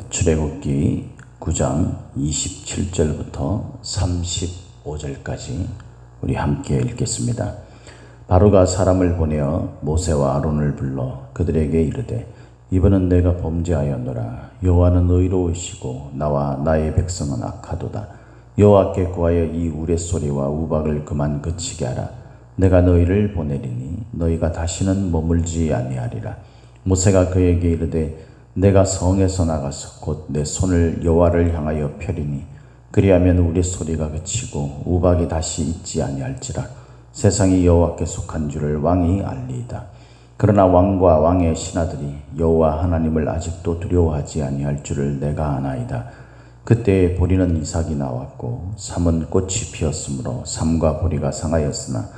출애굽기 9장 27절부터 35절까지 우리 함께 읽겠습니다. 바로가 사람을 보내어 모세와 아론을 불러 그들에게 이르되 이번은 내가 범죄하였노라. 여호와는 의로우시고 나와 나의 백성은 악하도다. 여호와께 구하여 이 우레소리와 우박을 그만 그치게 하라. 내가 너희를 보내리니 너희가 다시는 머물지 아니하리라. 모세가 그에게 이르되 내가 성에서 나가서 곧 내 손을 여호와를 향하여 펴리니 그리하면 우레소리가 그치고 우박이 다시 있지 아니할지라. 세상이 여호와께 속한 줄을 왕이 알리이다. 그러나 왕과 왕의 신하들이 여호와 하나님을 아직도 두려워하지 아니할 줄을 내가 아나이다. 그때 보리는 이삭이 나왔고 삼은 꽃이 피었으므로 삼과 보리가 상하였으나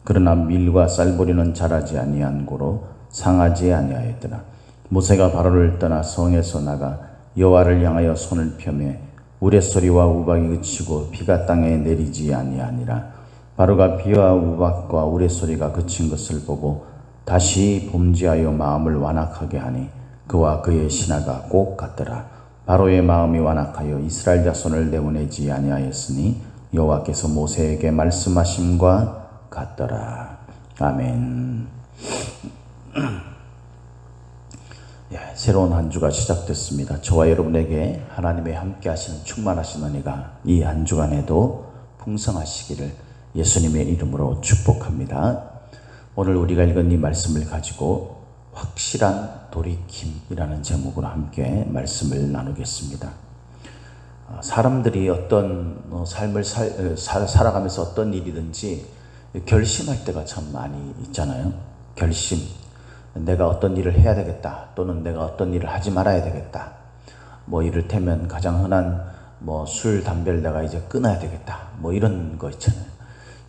그러나 밀과 쌀보리는 자라지 아니한 고로 상하지 아니하였더라. 모세가 바로를 떠나 성에서 나가 여호와를 향하여 손을 펴매 우레소리와 우박이 그치고 비가 땅에 내리지 아니하니라. 바로가 비와 우박과 우레소리가 그친 것을 보고 다시 범죄하여 마음을 완악하게 하니 그와 그의 신하가 꼭 같더라. 바로의 마음이 완악하여 이스라엘 자손을 내보내지 아니하였으니 여호와께서 모세에게 말씀하심과 같더라. 아멘. 새로운 한 주가 시작됐습니다. 저와 여러분에게 하나님의 함께 하시는 충만하신 은혜가 이 한 주간에도 풍성하시기를 예수님의 이름으로 축복합니다. 오늘 우리가 읽은 이 말씀을 가지고 확실한 돌이킴이라는 제목으로 함께 말씀을 나누겠습니다. 사람들이 어떤 삶을 살아가면서 어떤 일이든지 결심할 때가 참 많이 있잖아요. 결심. 내가 어떤 일을 해야 되겠다, 또는 내가 어떤 일을 하지 말아야 되겠다. 이를테면 가장 흔한 술, 담배를 내가 이제 끊어야 되겠다. 이런 거 있잖아요.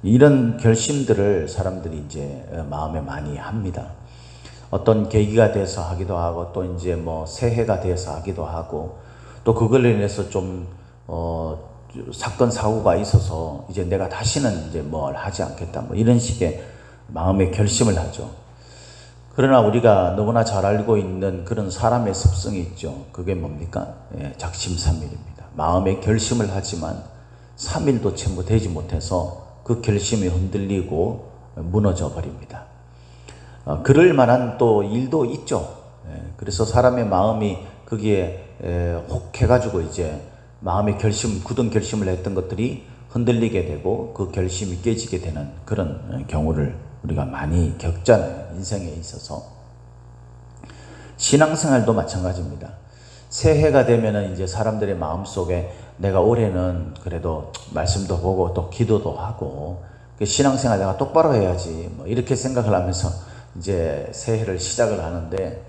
이런 결심들을 사람들이 이제 마음에 많이 합니다. 어떤 계기가 돼서 하기도 하고, 또 이제 새해가 돼서 하기도 하고, 또 그걸로 인해서 좀 사건 사고가 있어서 이제 내가 다시는 이제 뭘 하지 않겠다. 이런 식의 마음의 결심을 하죠. 그러나 우리가 너무나 잘 알고 있는 그런 사람의 습성이 있죠. 그게 뭡니까? 작심삼일입니다. 마음의 결심을 하지만 3일도 채 되지 못해서 그 결심이 흔들리고 무너져 버립니다. 그럴 만한 또 일도 있죠. 그래서 사람의 마음이 거기에 혹해가지고 이제 마음의 결심, 굳은 결심을 했던 것들이 흔들리게 되고 그 결심이 깨지게 되는 그런 경우를 우리가 많이 겪잖아요. 인생에 있어서. 신앙생활도 마찬가지입니다. 새해가 되면은 이제 사람들의 마음속에 내가 올해는 그래도 말씀도 보고 또 기도도 하고 신앙생활 내가 똑바로 해야지 이렇게 생각을 하면서 이제 새해를 시작을 하는데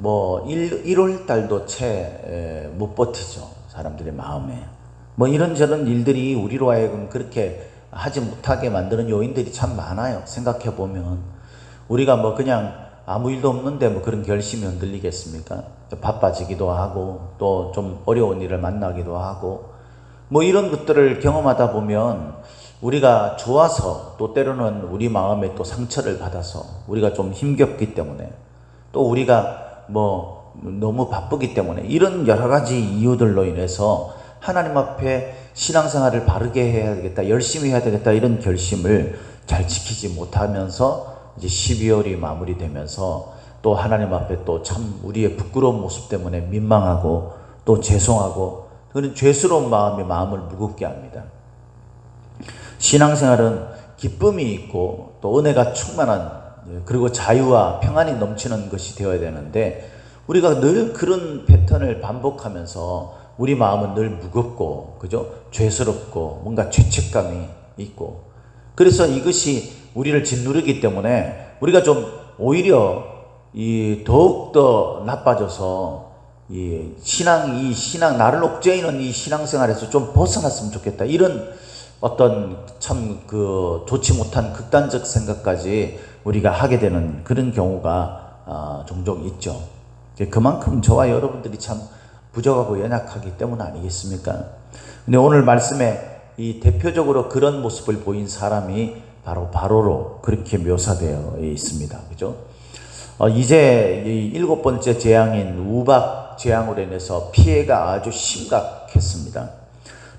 1월 달도 채 못 버티죠. 사람들의 마음에. 이런저런 일들이 우리로 하여금 그렇게 하지 못하게 만드는 요인들이 참 많아요. 생각해 보면 우리가 그냥 아무 일도 없는데 그런 결심이 흔들리겠습니까? 바빠지기도 하고 또 좀 어려운 일을 만나기도 하고 이런 것들을 경험하다 보면 우리가 좋아서 또 때로는 우리 마음에 또 상처를 받아서 우리가 좀 힘겹기 때문에 또 우리가 너무 바쁘기 때문에 이런 여러 가지 이유들로 인해서 하나님 앞에 신앙생활을 바르게 해야 되겠다, 열심히 해야 되겠다 이런 결심을 잘 지키지 못하면서 이제 12월이 마무리되면서 또 하나님 앞에 또 참 우리의 부끄러운 모습 때문에 민망하고 또 죄송하고 그런 죄스러운 마음이 마음을 무겁게 합니다. 신앙생활은 기쁨이 있고 또 은혜가 충만한 그리고 자유와 평안이 넘치는 것이 되어야 되는데 우리가 늘 그런 패턴을 반복하면서 우리 마음은 늘 무겁고, 그죠? 죄스럽고, 뭔가 죄책감이 있고. 그래서 이것이 우리를 짓누르기 때문에 우리가 좀 오히려 더욱더 나빠져서 신앙, 나를 옥죄이는 이 신앙생활에서 좀 벗어났으면 좋겠다. 이런 어떤 참 좋지 못한 극단적 생각까지 우리가 하게 되는 그런 경우가 종종 있죠. 그만큼 저와 여러분들이 참 부족하고 연약하기 때문 아니겠습니까? 근데 오늘 말씀에 이 대표적으로 그런 모습을 보인 사람이 바로 바로로 그렇게 묘사되어 있습니다. 그죠? 이제 이 7번째 재앙인 우박 우박 재앙으로 인해서 피해가 아주 심각했습니다.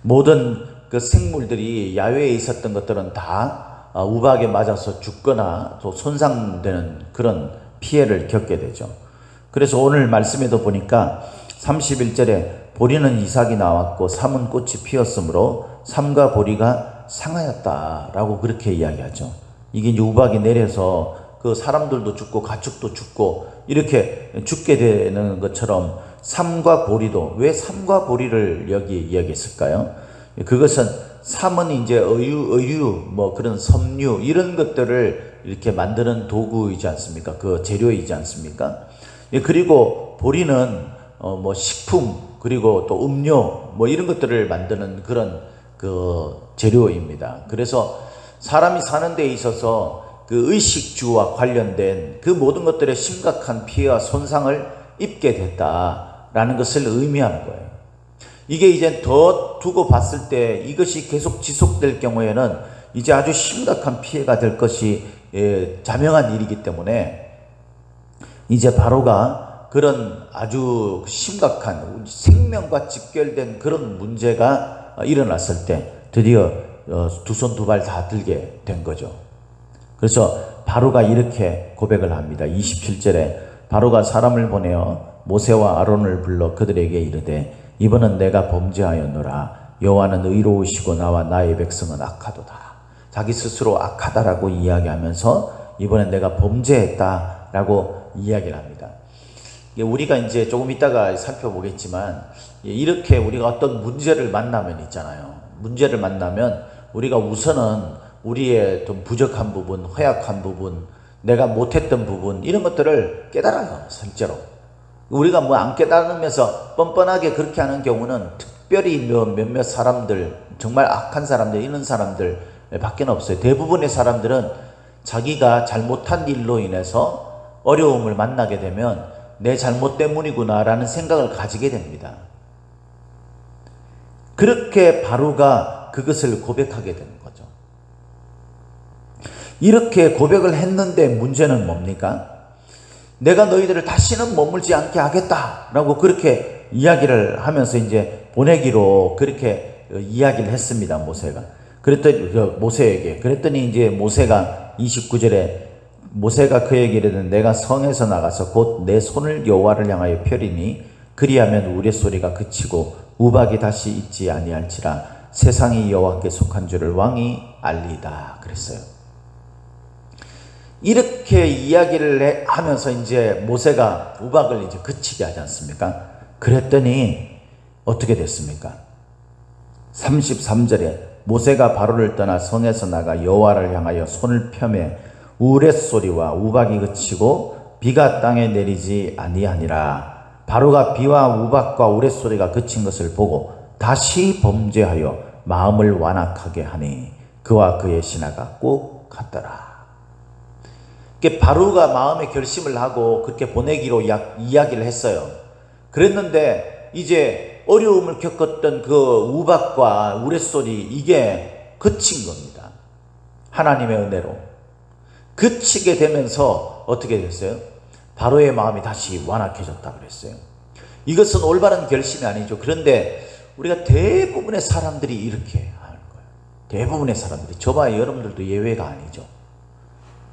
모든 그 생물들이 야외에 있었던 것들은 다 우박에 맞아서 죽거나 또 손상되는 그런 피해를 겪게 되죠. 그래서 오늘 말씀에도 보니까 31절에 보리는 이삭이 나왔고 삼은 꽃이 피었으므로 삼과 보리가 상하였다라고 그렇게 이야기하죠. 이게 이제 우박이 내려서 그 사람들도 죽고 가축도 죽고 이렇게 죽게 되는 것처럼 삼과 보리도, 왜 삼과 보리를 여기 이야기했을까요? 그것은 삼은 이제 의류 뭐 그런 섬유 이런 것들을 이렇게 만드는 도구이지 않습니까? 그 재료이지 않습니까? 그리고 보리는 뭐 식품 그리고 또 음료 뭐 이런 것들을 만드는 그런 그 재료입니다. 그래서 사람이 사는 데 있어서 그 의식주와 관련된 그 모든 것들에 심각한 피해와 손상을 입게 됐다라는 것을 의미하는 거예요. 이게 이제 더 두고 봤을 때 이것이 계속 지속될 경우에는 이제 아주 심각한 피해가 될 것이 자명한 일이기 때문에 이제 바로가 그런 아주 심각한 생명과 직결된 그런 문제가 일어났을 때 드디어 두 손 두 발 다 들게 된 거죠. 그래서 바로가 이렇게 고백을 합니다. 27절에 바로가 사람을 보내어 모세와 아론을 불러 그들에게 이르되 이번은 내가 범죄하였노라. 여호와는 의로우시고 나와 나의 백성은 악하도다. 자기 스스로 악하다라고 이야기하면서 이번엔 내가 범죄했다라고 이야기를 합니다. 우리가 이제 조금 이따가 살펴보겠지만 이렇게 우리가 어떤 문제를 만나면 있잖아요. 문제를 만나면 우리가 우선은 우리의 좀 부족한 부분, 허약한 부분, 내가 못했던 부분 이런 것들을 깨달아요. 실제로 우리가 뭐 안 깨달으면서 뻔뻔하게 그렇게 하는 경우는 특별히 몇몇 사람들, 정말 악한 사람들, 이런 사람들 밖에 없어요. 대부분의 사람들은 자기가 잘못한 일로 인해서 어려움을 만나게 되면 내 잘못 때문이구나 라는 생각을 가지게 됩니다. 그렇게 바로가 그것을 고백하게 되는 거죠. 이렇게 고백을 했는데 문제는 뭡니까? 내가 너희들을 다시는 머물지 않게 하겠다라고 그렇게 이야기를 하면서 이제 보내기로 그렇게 이야기를 했습니다. 모세가. 그랬더니 모세에게. 그랬더니 이제 모세가 29절에 모세가 그에게 이르되 내가 성에서 나가서 곧 내 손을 여호와를 향하여 펴리니 그리하면 우레소리가 그치고 우박이 다시 있지 아니할지라 세상이 여호와께 속한 줄을 왕이 알리이다 그랬어요. 이렇게 이야기를 하면서 이제 모세가 우박을 이제 그치게 하지 않습니까? 그랬더니 어떻게 됐습니까? 33절에 모세가 바로를 떠나 성에서 나가 여호와를 향하여 손을 펴매 우레소리와 우박이 그치고 비가 땅에 내리지 아니하니라. 바로가 비와 우박과 우레소리가 그친 것을 보고 다시 범죄하여 마음을 완악하게 하니 그와 그의 신하가 꼭 같더라. 바로가 마음의 결심을 하고 그렇게 보내기로 이야기를 했어요. 그랬는데 이제 어려움을 겪었던 그 우박과 우레소리 이게 그친 겁니다. 하나님의 은혜로 그치게 되면서 어떻게 됐어요? 바로의 마음이 다시 완악해졌다 그랬어요. 이것은 올바른 결심이 아니죠. 그런데 우리가 대부분의 사람들이 이렇게 하는 거예요. 대부분의 사람들이, 저와 여러분들도 예외가 아니죠.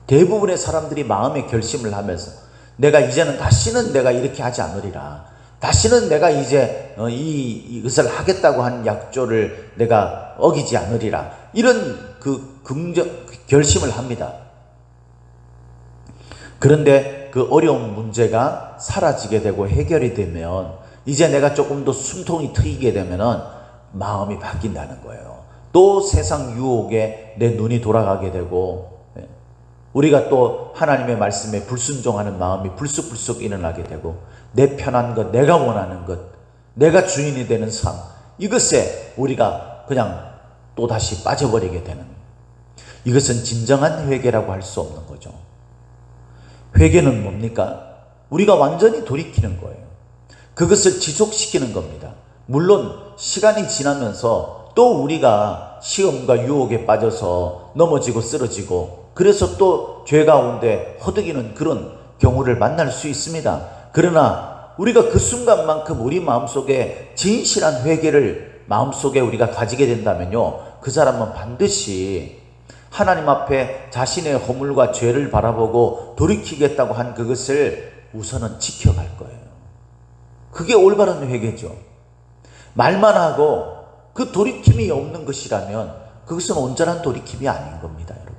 대부분의 사람들이 마음의 결심을 하면서 내가 이제는 다시는 내가 이렇게 하지 않으리라. 다시는 내가 이제 이것을 하겠다고 한 약조를 내가 어기지 않으리라. 이런 그 결심을 합니다. 그런데 그 어려운 문제가 사라지게 되고 해결이 되면 이제 내가 조금 더 숨통이 트이게 되면은 마음이 바뀐다는 거예요. 또 세상 유혹에 내 눈이 돌아가게 되고 우리가 또 하나님의 말씀에 불순종하는 마음이 불쑥불쑥 일어나게 되고 내 편한 것, 내가 원하는 것, 내가 주인이 되는 삶, 이것에 우리가 그냥 또다시 빠져버리게 되는, 이것은 진정한 회개라고 할 수 없는 거죠. 회개는 뭡니까? 우리가 완전히 돌이키는 거예요. 그것을 지속시키는 겁니다. 물론 시간이 지나면서 또 우리가 시험과 유혹에 빠져서 넘어지고 쓰러지고 그래서 또 죄 가운데 허덕이는 그런 경우를 만날 수 있습니다. 그러나 우리가 그 순간만큼 우리 마음속에 진실한 회개를 마음속에 우리가 가지게 된다면요, 그 사람은 반드시 하나님 앞에 자신의 허물과 죄를 바라보고 돌이키겠다고 한 그것을 우선은 지켜갈 거예요. 그게 올바른 회개죠. 말만 하고 그 돌이킴이 없는 것이라면 그것은 온전한 돌이킴이 아닌 겁니다, 여러분.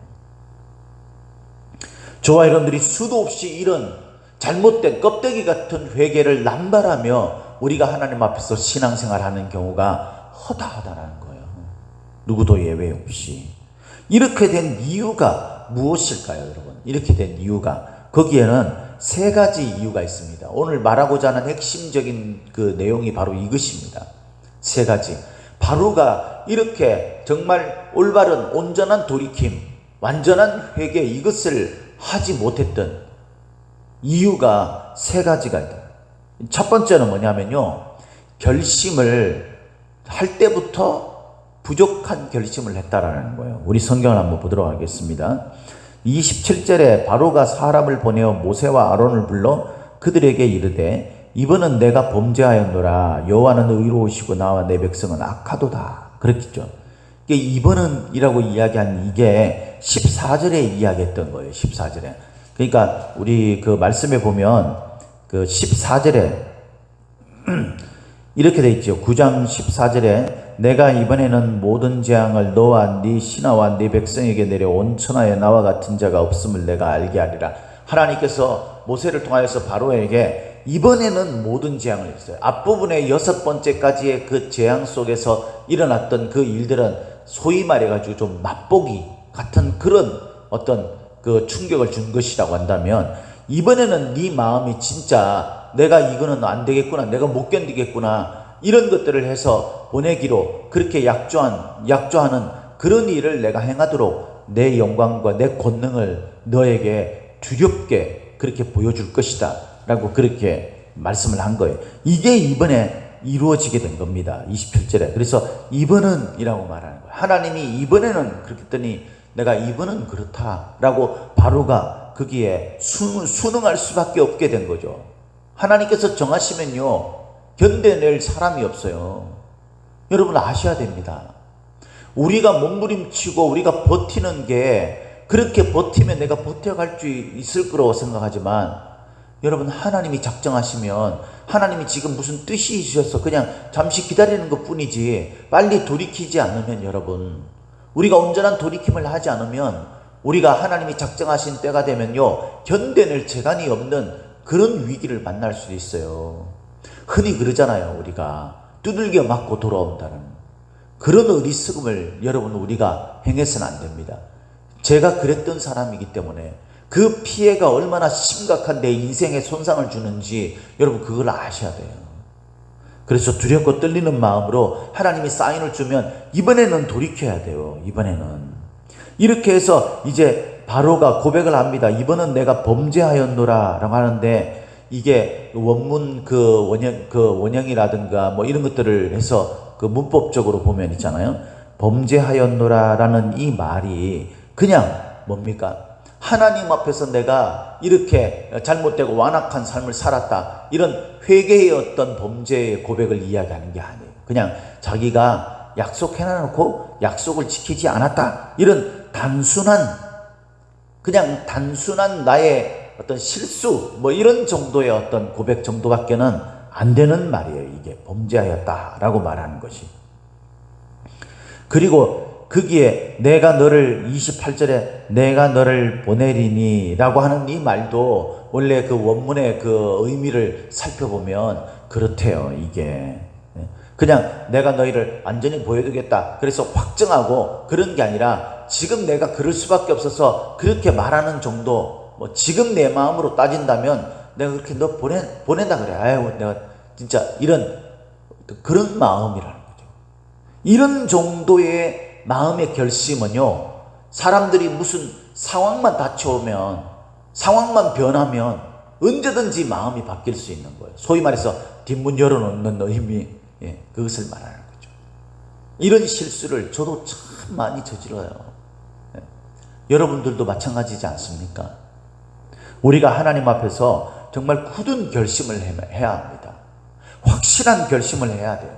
저와 여러분들이 수도 없이 이런 잘못된 껍데기 같은 회개를 남발하며 우리가 하나님 앞에서 신앙생활하는 경우가 허다하다는 거예요. 누구도 예외 없이. 이렇게 된 이유가 무엇일까요, 여러분? 이렇게 된 이유가, 거기에는 세 가지 이유가 있습니다. 오늘 말하고자 하는 핵심적인 그 내용이 바로 이것입니다. 세 가지. 바로가 이렇게 정말 올바른 온전한 돌이킴, 완전한 회개, 이것을 하지 못했던 이유가 세 가지가 있다. 첫 번째는 뭐냐면요, 결심을 할 때부터 부족한 결심을 했다라는 거예요. 우리 성경을 한번 보도록 하겠습니다. 27절에 바로가 사람을 보내어 모세와 아론을 불러 그들에게 이르되 이번은 내가 범죄하였노라. 여호와는 의로우시고 나와 내 백성은 악하도다. 그랬겠죠. 이번은 이라고 이야기한 이게 14절에 이야기했던 거예요. 14절에. 그러니까 우리 그 말씀에 보면 그 14절에 이렇게 돼 있죠. 9장 14절에 내가 이번에는 모든 재앙을 너와 네 신하와 네 백성에게 내려 온 천하에 나와 같은 자가 없음을 내가 알게 하리라. 하나님께서 모세를 통하여서 바로에게 이번에는 모든 재앙을 했어요. 앞부분의 6번째까지의 그 재앙 속에서 일어났던 그 일들은 소위 말해가지고 좀 맛보기 같은 그런 어떤 그 충격을 준 것이라고 한다면, 이번에는 네 마음이 진짜 내가 이거는 안 되겠구나, 내가 못 견디겠구나, 이런 것들을 해서 보내기로 그렇게 약조하는 그런 일을 내가 행하도록 내 영광과 내 권능을 너에게 두렵게 그렇게 보여줄 것이다 라고 그렇게 말씀을 한 거예요. 이게 이번에 이루어지게 된 겁니다. 27절에. 그래서 이번은 이라고 말하는 거예요. 하나님이 이번에는 그렇게 했더니 내가 이번은 그렇다라고 바로가 거기에 순응할 수밖에 없게 된 거죠. 하나님께서 정하시면요, 견뎌낼 사람이 없어요. 여러분 아셔야 됩니다. 우리가 몸부림치고 우리가 버티는 게, 그렇게 버티면 내가 버텨갈 수 있을 거라고 생각하지만, 여러분 하나님이 작정하시면, 하나님이 지금 무슨 뜻이 있어서 그냥 잠시 기다리는 것 뿐이지, 빨리 돌이키지 않으면, 여러분 우리가 온전한 돌이킴을 하지 않으면 우리가 하나님이 작정하신 때가 되면요, 견뎌낼 재간이 없는 그런 위기를 만날 수도 있어요. 흔히 그러잖아요. 우리가 두들겨 맞고 돌아온다는 그런 어리석음을 여러분 우리가 행해서는 안 됩니다. 제가 그랬던 사람이기 때문에 그 피해가 얼마나 심각한 내 인생에 손상을 주는지 여러분 그걸 아셔야 돼요. 그래서 두렵고 떨리는 마음으로 하나님이 사인을 주면 이번에는 돌이켜야 돼요. 이번에는. 이렇게 해서 이제 바로가 고백을 합니다. 이번은 내가 범죄하였노라 라고 하는데, 이게 원문 그 원형이라든가 뭐 이런 것들을 해서 그 문법적으로 보면 있잖아요. 범죄하였노라 라는 이 말이 그냥 뭡니까? 하나님 앞에서 내가 이렇게 잘못되고 완악한 삶을 살았다, 이런 회개의 어떤 범죄의 고백을 이야기하는 게 아니에요. 그냥 자기가 약속해놓고 약속을 지키지 않았다, 이런 그냥 단순한 나의 어떤 실수, 뭐 이런 정도의 어떤 고백 정도밖에는 안 되는 말이에요. 이게 범죄하였다라고 말하는 것이. 그리고 거기에 내가 너를, 28절에 내가 너를 보내리니 라고 하는 이 말도 원래 그 원문의 그 의미를 살펴보면 그렇대요. 이게 그냥 내가 너희를 안전히 보여주겠다, 그래서 확정하고 그런 게 아니라 지금 내가 그럴 수밖에 없어서 그렇게 말하는 정도, 뭐 지금 내 마음으로 따진다면 내가 그렇게 너 보낸다 그래. 아유, 내가 진짜 이런 그런 마음이라는 거죠. 이런 정도의 마음의 결심은요, 사람들이 무슨 상황만 닥쳐오면, 상황만 변하면 언제든지 마음이 바뀔 수 있는 거예요. 소위 말해서 뒷문 열어놓는 의미, 그것을 말하는 거죠. 이런 실수를 저도 참 많이 저질러요. 여러분들도 마찬가지지 않습니까? 우리가 하나님 앞에서 정말 굳은 결심을 해야 합니다. 확실한 결심을 해야 돼요.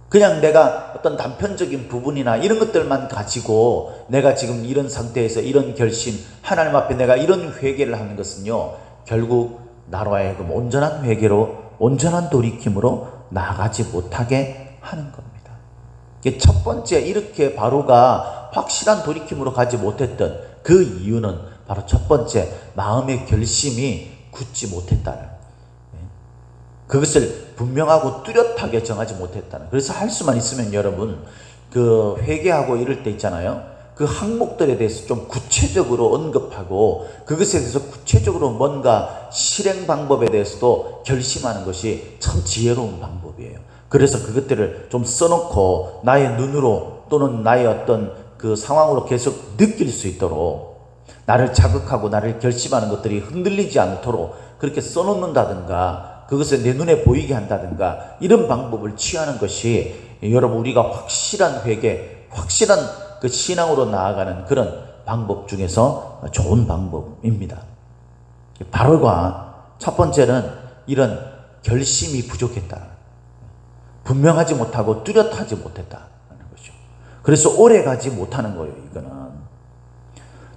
그냥 내가 어떤 단편적인 부분이나 이런 것들만 가지고 내가 지금 이런 상태에서 이런 결심, 하나님 앞에 내가 이런 회개를 하는 것은요, 결국 나로 하여금 온전한 회개로, 온전한 돌이킴으로 나아가지 못하게 하는 겁니다. 첫 번째, 이렇게 바로가 확실한 돌이킴으로 가지 못했던 그 이유는 바로 첫 번째, 마음의 결심이 굳지 못했다는, 그것을 분명하고 뚜렷하게 정하지 못했다는. 그래서 할 수만 있으면 여러분, 그 회개하고 이럴 때 있잖아요, 그 항목들에 대해서 좀 구체적으로 언급하고 그것에 대해서 구체적으로 뭔가 실행 방법에 대해서도 결심하는 것이 참 지혜로운 방법이에요. 그래서 그것들을 좀 써놓고 나의 눈으로 또는 나의 어떤 그 상황으로 계속 느낄 수 있도록, 나를 자극하고 나를 결심하는 것들이 흔들리지 않도록 그렇게 써놓는다든가, 그것을 내 눈에 보이게 한다든가, 이런 방법을 취하는 것이 여러분, 우리가 확실한 회개, 확실한 그 신앙으로 나아가는 그런 방법 중에서 좋은 방법입니다. 바로가 첫 번째는 이런 결심이 부족했다, 분명하지 못하고 뚜렷하지 못했다는 거죠. 그래서 오래 가지 못하는 거예요, 이거는.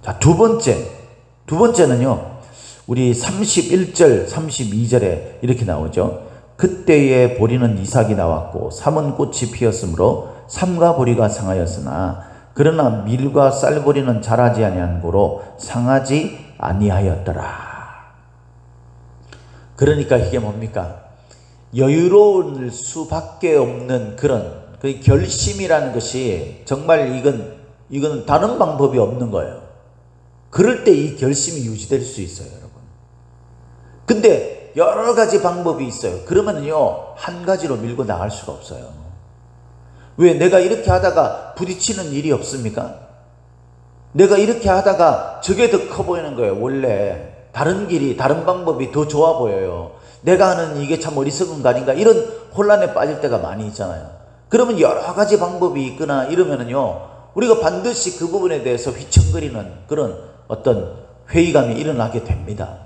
자, 두 번째는요, 우리 31절, 32절에 이렇게 나오죠. 그때에 보리는 이삭이 나왔고 삼은 꽃이 피었으므로 삼과 보리가 상하였으나 그러나 밀과 쌀보리는 자라지 아니한 고로 상하지 아니하였더라. 그러니까 이게 뭡니까? 여유로울 수밖에 없는 그런 그 결심이라는 것이 정말 이건 다른 방법이 없는 거예요. 그럴 때 이 결심이 유지될 수 있어요, 여러분. 근데 여러 가지 방법이 있어요. 그러면요, 한 가지로 밀고 나갈 수가 없어요. 왜? 내가 이렇게 하다가 부딪히는 일이 없습니까? 내가 이렇게 하다가 저게 더 커 보이는 거예요. 원래 다른 길이, 다른 방법이 더 좋아 보여요. 내가 하는 이게 참 어리석은 거 아닌가, 이런 혼란에 빠질 때가 많이 있잖아요. 그러면 여러 가지 방법이 있거나 이러면은요, 우리가 반드시 그 부분에 대해서 휘청거리는 그런 어떤 회의감이 일어나게 됩니다.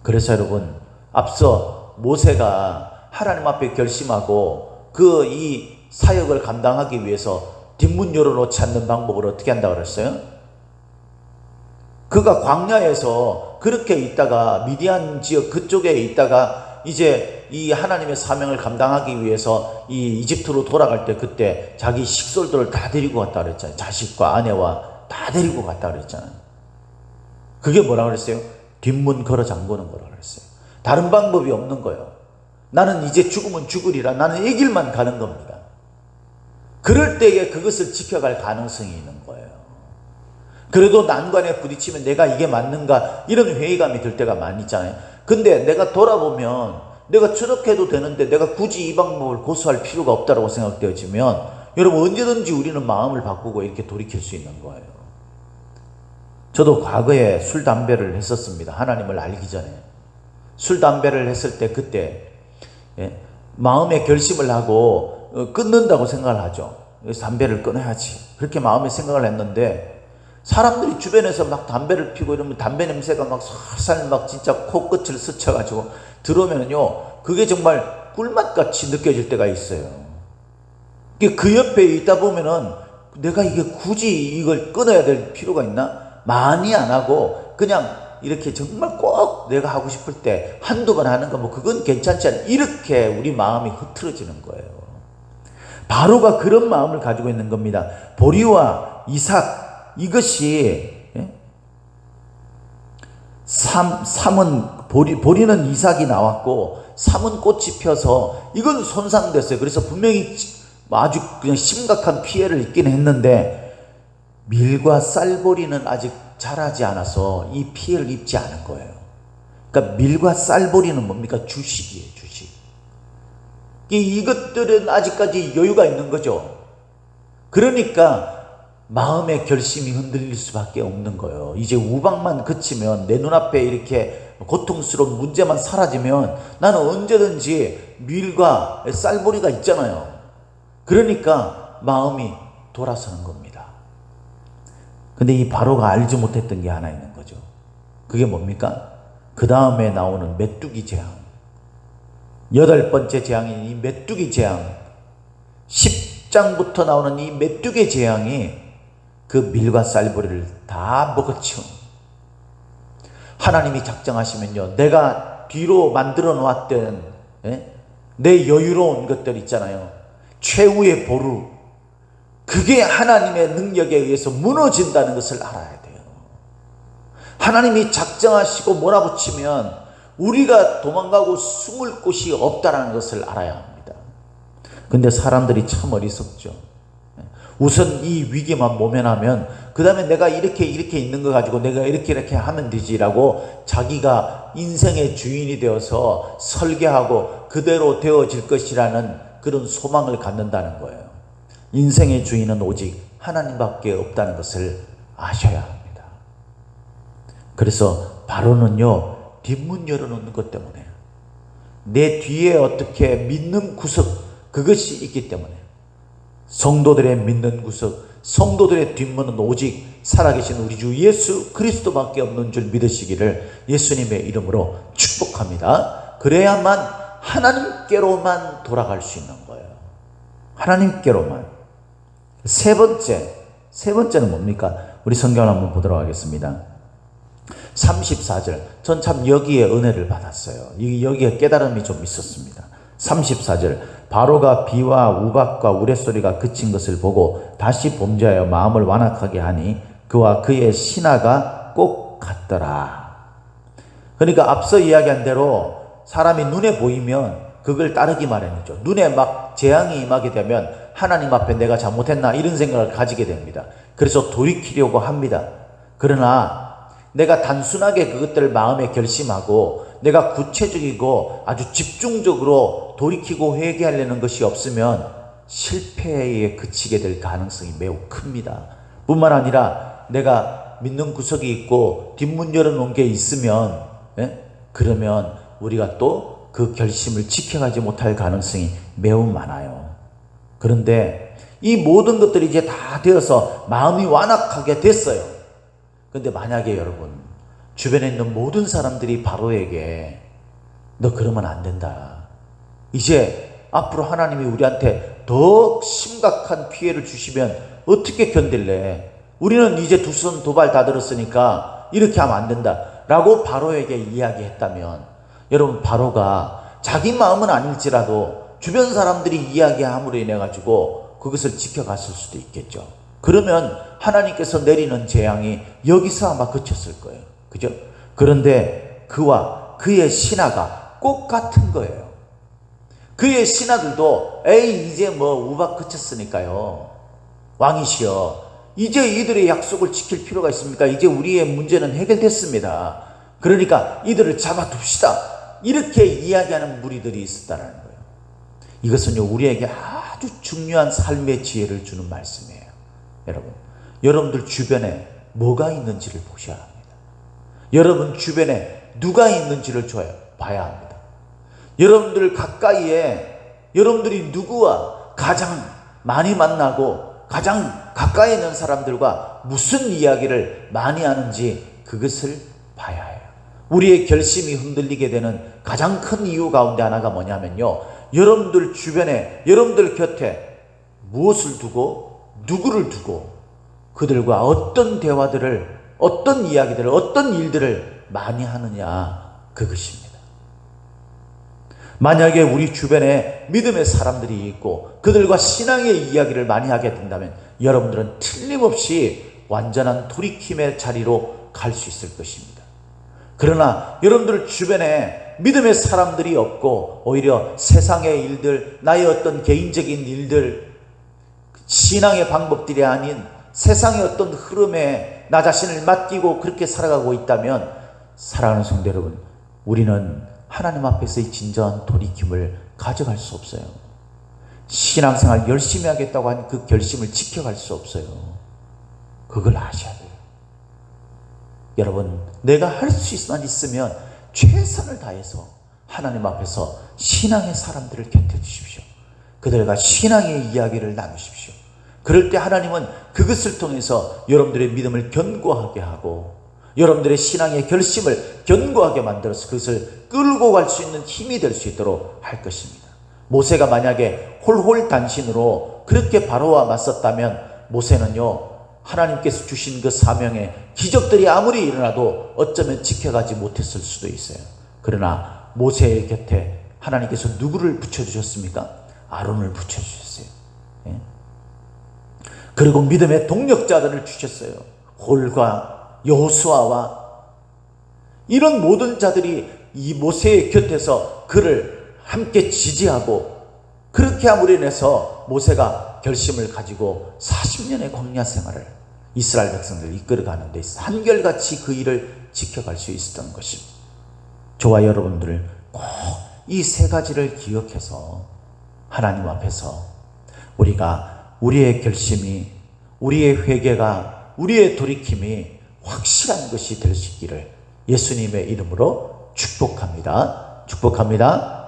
그래서 여러분, 앞서 모세가 하나님 앞에 결심하고 그 이 사역을 감당하기 위해서 뒷문 열어놓지 않는 방법을 어떻게 한다고 그랬어요? 그가 광야에서 그렇게 있다가 미디안 지역 그쪽에 있다가 이제 이 하나님의 사명을 감당하기 위해서 이 이집트로 돌아갈 때 그때 자기 식솔들을 다 데리고 갔다 그랬잖아요. 자식과 아내와 다 데리고 갔다 그랬잖아요. 그게 뭐라 그랬어요? 뒷문 걸어 잠그는 거라 그랬어요. 다른 방법이 없는 거예요. 나는 이제 죽으면 죽으리라. 나는 이 길만 가는 겁니다. 그럴 때에 그것을 지켜갈 가능성이 있는 거예요. 그래도 난관에 부딪히면 내가 이게 맞는가, 이런 회의감이 들 때가 많이 있잖아요. 근데 내가 돌아보면 내가 저렇게 해도 되는데 내가 굳이 이 방법을 고수할 필요가 없다고 생각되어지면 여러분, 언제든지 우리는 마음을 바꾸고 이렇게 돌이킬 수 있는 거예요. 저도 과거에 술, 담배를 했었습니다. 하나님을 알기 전에. 술, 담배를 했을 때 그때 마음의 결심을 하고 끊는다고 생각을 하죠. 그래서 담배를 끊어야지, 그렇게 마음에 생각을 했는데 사람들이 주변에서 막 담배를 피고 이러면 담배 냄새가 막 살살 막 진짜 코끝을 스쳐가지고 들어오면요, 그게 정말 꿀맛같이 느껴질 때가 있어요. 그 옆에 있다 보면은 내가 이게 굳이 이걸 끊어야 될 필요가 있나? 많이 안 하고 그냥 이렇게 정말 꼭 내가 하고 싶을 때 한두 번 하는 거 뭐 그건 괜찮지 않아, 이렇게 우리 마음이 흐트러지는 거예요. 바로가 그런 마음을 가지고 있는 겁니다. 보리와 이삭, 이것이 보리는 이삭이 나왔고 삼은 꽃이 펴서 이건 손상됐어요. 그래서 분명히 아주 그냥 심각한 피해를 입긴 했는데 밀과 쌀보리는 아직 자라지 않아서 이 피해를 입지 않은 거예요. 그러니까 밀과 쌀보리는 뭡니까? 주식이에요, 주식. 이것들은 아직까지 여유가 있는 거죠. 그러니까 마음의 결심이 흔들릴 수밖에 없는 거예요. 이제 우박만 그치면, 내 눈앞에 이렇게 고통스러운 문제만 사라지면 나는 언제든지 밀과 쌀보리가 있잖아요. 그러니까 마음이 돌아서는 겁니다. 근데 이 바로가 알지 못했던 게 하나 있는 거죠. 그게 뭡니까? 그 다음에 나오는 메뚜기 재앙, 8번째 재앙인 이 메뚜기 재앙, 10장부터 나오는 이 메뚜기 재앙이 그 밀과 쌀뿌리를 다 먹어치운, 하나님이 작정하시면요, 내가 뒤로 만들어 놓았던 내 여유로운 것들 있잖아요, 최후의 보루, 그게 하나님의 능력에 의해서 무너진다는 것을 알아야 돼요. 하나님이 작정하시고 몰아붙이면 우리가 도망가고 숨을 곳이 없다는 것을 알아야 합니다. 근데 사람들이 참 어리석죠. 우선 이 위기만 모면하면 그 다음에 내가 이렇게 있는 거 가지고 내가 이렇게 하면 되지라고 자기가 인생의 주인이 되어서 설계하고 그대로 되어질 것이라는 그런 소망을 갖는다는 거예요. 인생의 주인은 오직 하나님밖에 없다는 것을 아셔야 합니다. 그래서 바로는요, 뒷문 열어놓는 것 때문에, 내 뒤에 어떻게 믿는 구석, 그것이 있기 때문에, 성도들의 믿는 구석, 성도들의 뒷문은 오직 살아계신 우리 주 예수 그리스도밖에 없는 줄 믿으시기를 예수님의 이름으로 축복합니다. 그래야만 하나님께로만 돌아갈 수 있는 거예요. 하나님께로만. 세 번째는 뭡니까? 우리 성경을 한번 보도록 하겠습니다. 34절. 전 참 여기에 은혜를 받았어요. 여기에 깨달음이 좀 있었습니다. 34절. 바로가 비와 우박과 우레소리가 그친 것을 보고 다시 범죄하여 마음을 완악하게 하니 그와 그의 신하가 꼭 같더라. 그러니까 앞서 이야기한 대로 사람이 눈에 보이면 그걸 따르기 마련이죠. 눈에 막 재앙이 임하게 되면 하나님 앞에 내가 잘못했나 이런 생각을 가지게 됩니다. 그래서 돌이키려고 합니다. 그러나 내가 단순하게 그것들을 마음에 결심하고 내가 구체적이고 아주 집중적으로 돌이키고 회개하려는 것이 없으면 실패에 그치게 될 가능성이 매우 큽니다. 뿐만 아니라 내가 믿는 구석이 있고 뒷문 열어놓은 게 있으면 그러면 우리가 또 그 결심을 지켜가지 못할 가능성이 매우 많아요. 그런데 이 모든 것들이 이제 다 되어서 마음이 완악하게 됐어요. 근데 만약에 여러분 주변에 있는 모든 사람들이 바로에게 너 그러면 안 된다, 이제 앞으로 하나님이 우리한테 더 심각한 피해를 주시면 어떻게 견딜래, 우리는 이제 두 손 두 발 다 들었으니까 이렇게 하면 안 된다 라고 바로에게 이야기했다면, 여러분 바로가 자기 마음은 아닐지라도 주변 사람들이 이야기함으로 인해 가지고 그것을 지켜갔을 수도 있겠죠. 그러면 하나님께서 내리는 재앙이 여기서 아마 그쳤을 거예요. 그죠? 그런데 그와 그의 신하가 꼭 같은 거예요. 그의 신하들도 에이 이제 뭐 우박 그쳤으니까요, 왕이시여 이제 이들의 약속을 지킬 필요가 있습니까? 이제 우리의 문제는 해결됐습니다. 그러니까 이들을 잡아둡시다, 이렇게 이야기하는 무리들이 있었다는 거예요. 이것은요 우리에게 아주 중요한 삶의 지혜를 주는 말씀이에요. 여러분들 주변에 뭐가 있는지를 보셔야 합니다. 여러분 주변에 누가 있는지를 봐야 합니다. 여러분들 가까이에 여러분들이 누구와 가장 많이 만나고 가장 가까이 있는 사람들과 무슨 이야기를 많이 하는지 그것을 봐야 해요. 우리의 결심이 흔들리게 되는 가장 큰 이유 가운데 하나가 뭐냐면요, 여러분들 주변에 여러분들 곁에 무엇을 두고 누구를 두고 그들과 어떤 대화들을, 어떤 이야기들을, 어떤 일들을 많이 하느냐, 그것입니다. 만약에 우리 주변에 믿음의 사람들이 있고 그들과 신앙의 이야기를 많이 하게 된다면 여러분들은 틀림없이 완전한 돌이킴의 자리로 갈 수 있을 것입니다. 그러나 여러분들 주변에 믿음의 사람들이 없고 오히려 세상의 일들, 나의 어떤 개인적인 일들, 신앙의 방법들이 아닌 세상의 어떤 흐름에 나 자신을 맡기고 그렇게 살아가고 있다면, 사랑하는 성도 여러분, 우리는 하나님 앞에서의 진정한 돌이킴을 가져갈 수 없어요. 신앙생활 열심히 하겠다고 한 그 결심을 지켜갈 수 없어요. 그걸 아셔야 돼요. 여러분, 내가 할 수 있으면 최선을 다해서 하나님 앞에서 신앙의 사람들을 곁에 주십시오. 그들과 신앙의 이야기를 나누십시오. 그럴 때 하나님은 그것을 통해서 여러분들의 믿음을 견고하게 하고 여러분들의 신앙의 결심을 견고하게 만들어서 그것을 끌고 갈 수 있는 힘이 될 수 있도록 할 것입니다. 모세가 만약에 홀홀단신으로 그렇게 바로와 맞섰다면 모세는요, 하나님께서 주신 그 사명에 기적들이 아무리 일어나도 어쩌면 지켜가지 못했을 수도 있어요. 그러나 모세의 곁에 하나님께서 누구를 붙여주셨습니까? 아론을 붙여주셨어요. 예? 그리고 믿음의 동력자들을 주셨어요. 홀과 여호수아와 이런 모든 자들이 이 모세의 곁에서 그를 함께 지지하고, 그렇게 함으로 인해서 모세가 결심을 가지고 40년의 광야 생활을 이스라엘 백성들을 이끌어가는 데 있어 한결같이 그 일을 지켜갈 수 있었던 것입니다. 저와 여러분들 꼭 이 세 가지를 기억해서 하나님 앞에서 우리가 우리의 결심이, 우리의 회개가, 우리의 돌이킴이 확실한 것이 될 수 있기를 예수님의 이름으로 축복합니다. 축복합니다.